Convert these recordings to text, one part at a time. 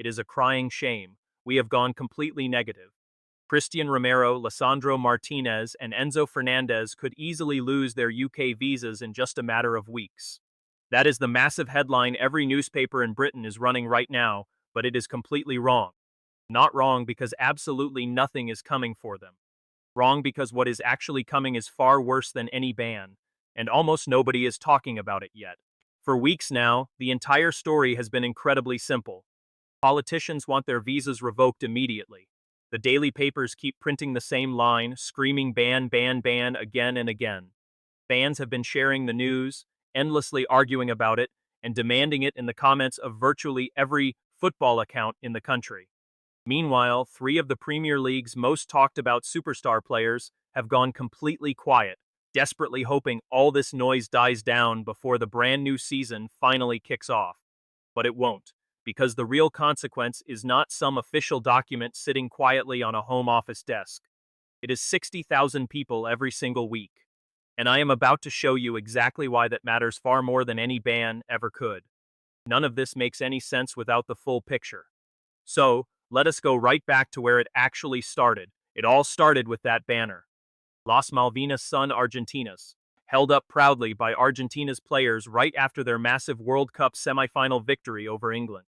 It is a crying shame. We have gone completely negative. Cristian Romero, Lisandro Martínez, and Enzo Fernández could easily lose their UK visas in just a matter of weeks. That is the massive headline every newspaper in Britain is running right now, but it is completely wrong. Not wrong because absolutely nothing is coming for them. Wrong because what is actually coming is far worse than any ban, and almost nobody is talking about it yet. For weeks now, the entire story has been incredibly simple. Politicians want their visas revoked immediately. The daily papers keep printing the same line, screaming ban, ban, ban again and again. Fans have been sharing the news, endlessly arguing about it, and demanding it in the comments of virtually every football account in the country. Meanwhile, three of the Premier League's most talked about superstar players have gone completely quiet, desperately hoping all this noise dies down before the brand new season finally kicks off. But it won't, because the real consequence is not some official document sitting quietly on a home office desk. It is 60,000 people every single week. And I am about to show you exactly why that matters far more than any ban ever could. None of this makes any sense without the full picture. So, let us go right back to where it actually started. It all started with that banner. Las Malvinas son Argentinas, held up proudly by Argentina's players right after their massive World Cup semifinal victory over England.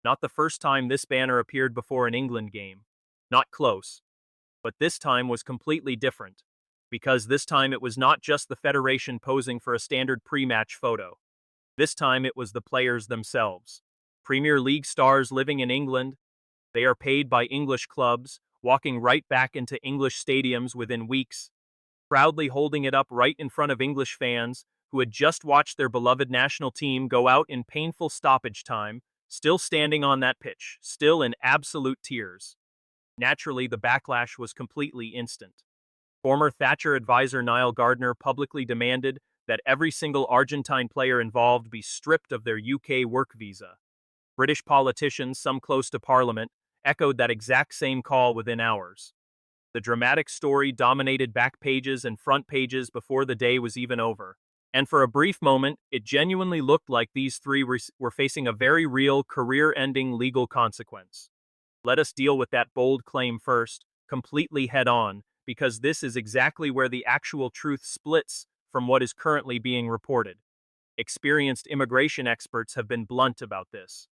Not the first time this banner appeared before an England game. Not close. But this time was completely different. Because this time it was not just the Federation posing for a standard pre-match photo. This time it was the players themselves. Premier League stars living in England. They are paid by English clubs, walking right back into English stadiums within weeks, proudly holding it up right in front of English fans who had just watched their beloved national team go out in painful stoppage time, still standing on that pitch, still in absolute tears. Naturally, the backlash was completely instant. Former Thatcher advisor Niall Gardner publicly demanded that every single Argentine player involved be stripped of their UK work visa. British politicians, some close to Parliament, echoed that exact same call within hours. The dramatic story dominated back pages and front pages before the day was even over. And for a brief moment, it genuinely looked like these three were facing a very real, career-ending legal consequence. Let us deal with that bold claim first, completely head-on, because this is exactly where the actual truth splits from what is currently being reported. Experienced immigration experts have been blunt about this.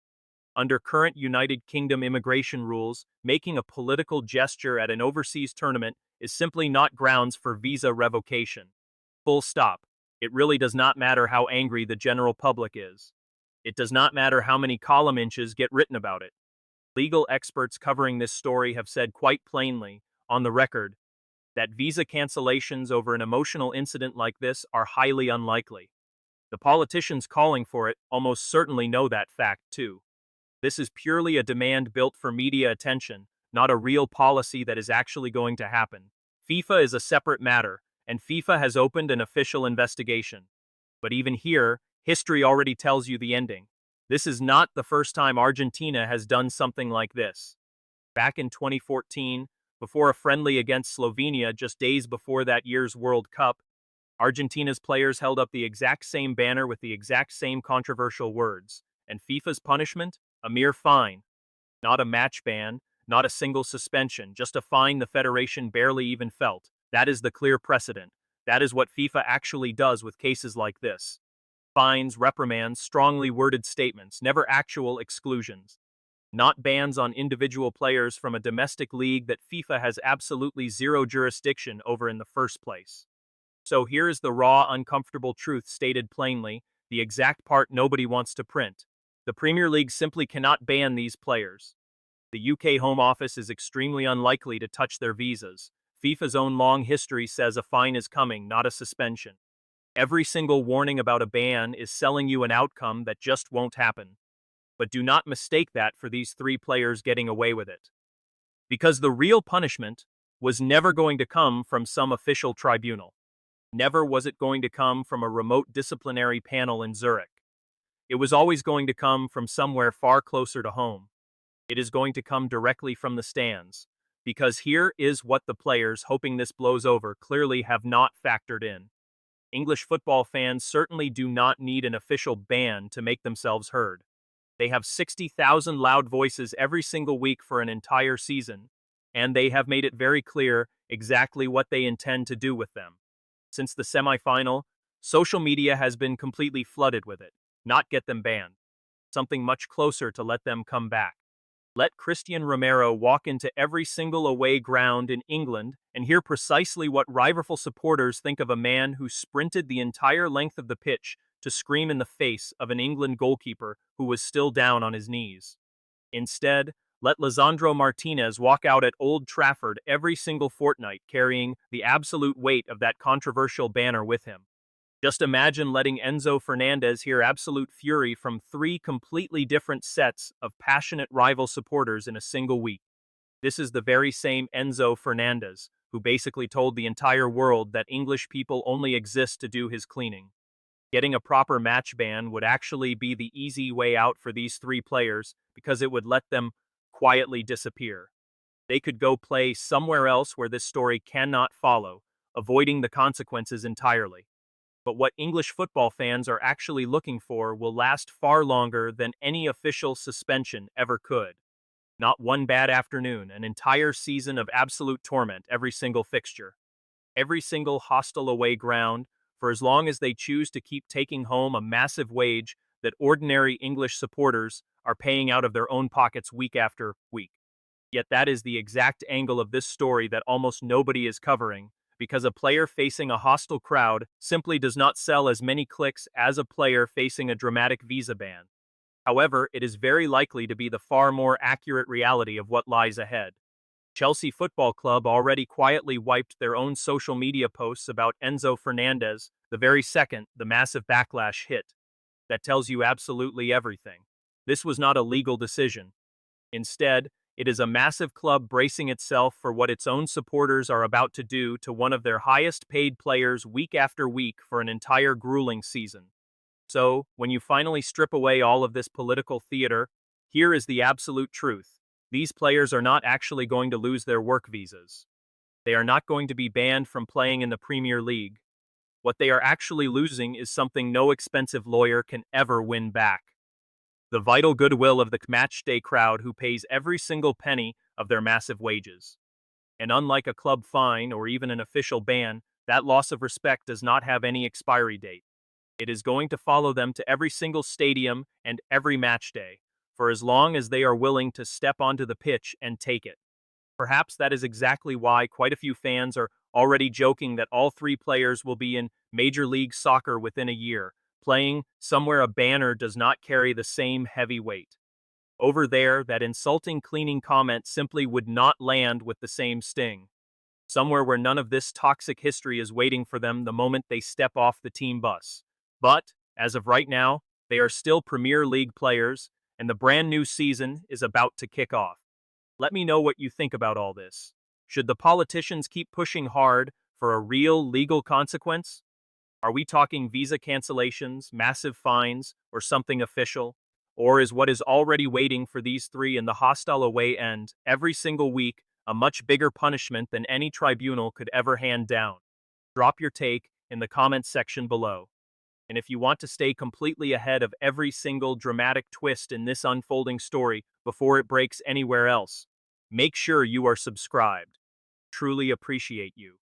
Under current United Kingdom immigration rules, making a political gesture at an overseas tournament is simply not grounds for visa revocation. Full stop. It really does not matter how angry the general public is. It does not matter how many column inches get written about it. Legal experts covering this story have said quite plainly, on the record, that visa cancellations over an emotional incident like this are highly unlikely. The politicians calling for it almost certainly know that fact too. This is purely a demand built for media attention, not a real policy that is actually going to happen. FIFA is a separate matter, and FIFA has opened an official investigation. But even here, history already tells you the ending. This is not the first time Argentina has done something like this. Back in 2014, before a friendly against Slovenia just days before that year's World Cup, Argentina's players held up the exact same banner with the exact same controversial words, and FIFA's punishment? A mere fine. Not a match ban, not a single suspension, just a fine the Federation barely even felt. That is the clear precedent. That is what FIFA actually does with cases like this. Fines, reprimands, strongly worded statements, never actual exclusions. Not bans on individual players from a domestic league that FIFA has absolutely zero jurisdiction over in the first place. So here is the raw, uncomfortable truth stated plainly, the exact part nobody wants to print. The Premier League simply cannot ban these players. The UK Home Office is extremely unlikely to touch their visas. FIFA's own long history says a fine is coming, not a suspension. Every single warning about a ban is selling you an outcome that just won't happen. But do not mistake that for these three players getting away with it. Because the real punishment was never going to come from some official tribunal. Never was it going to come from a remote disciplinary panel in Zurich. It was always going to come from somewhere far closer to home. It is going to come directly from the stands. Because here is what the players, hoping this blows over, clearly have not factored in. English football fans certainly do not need an official ban to make themselves heard. They have 60,000 loud voices every single week for an entire season, and they have made it very clear exactly what they intend to do with them. Since the semifinal, social media has been completely flooded with it. Not get them banned. Something much closer to let them come back. Let Cristian Romero walk into every single away ground in England and hear precisely what rival supporters think of a man who sprinted the entire length of the pitch to scream in the face of an England goalkeeper who was still down on his knees. Instead, let Lisandro Martínez walk out at Old Trafford every single fortnight carrying the absolute weight of that controversial banner with him. Just imagine letting Enzo Fernández hear absolute fury from three completely different sets of passionate rival supporters in a single week. This is the very same Enzo Fernández, who basically told the entire world that English people only exist to do his cleaning. Getting a proper match ban would actually be the easy way out for these three players because it would let them quietly disappear. They could go play somewhere else where this story cannot follow, avoiding the consequences entirely. But what English football fans are actually looking for will last far longer than any official suspension ever could. Not one bad afternoon, an entire season of absolute torment every single fixture. Every single hostile away ground, for as long as they choose to keep taking home a massive wage that ordinary English supporters are paying out of their own pockets week after week. Yet that is the exact angle of this story that almost nobody is covering, because a player facing a hostile crowd simply does not sell as many clicks as a player facing a dramatic visa ban. However, it is very likely to be the far more accurate reality of what lies ahead. Chelsea Football Club already quietly wiped their own social media posts about Enzo Fernández the very second the massive backlash hit. That tells you absolutely everything. This was not a legal decision. Instead, it is a massive club bracing itself for what its own supporters are about to do to one of their highest paid players week after week for an entire grueling season. So, when you finally strip away all of this political theater, here is the absolute truth. These players are not actually going to lose their work visas. They are not going to be banned from playing in the Premier League. What they are actually losing is something no expensive lawyer can ever win back: the vital goodwill of the matchday crowd who pays every single penny of their massive wages. And unlike a club fine or even an official ban, that loss of respect does not have any expiry date. It is going to follow them to every single stadium and every match day, for as long as they are willing to step onto the pitch and take it. Perhaps that is exactly why quite a few fans are already joking that all three players will be in Major League Soccer within a year, playing somewhere a banner does not carry the same heavy weight. Over there, that insulting cleaning comment simply would not land with the same sting. Somewhere where none of this toxic history is waiting for them the moment they step off the team bus. But, as of right now, they are still Premier League players, and the brand new season is about to kick off. Let me know what you think about all this. Should the politicians keep pushing hard for a real legal consequence? Are we talking visa cancellations, massive fines, or something official? Or is what is already waiting for these three in the hostile away end every single week a much bigger punishment than any tribunal could ever hand down? Drop your take in the comments section below. And if you want to stay completely ahead of every single dramatic twist in this unfolding story before it breaks anywhere else, make sure you are subscribed. Truly appreciate you.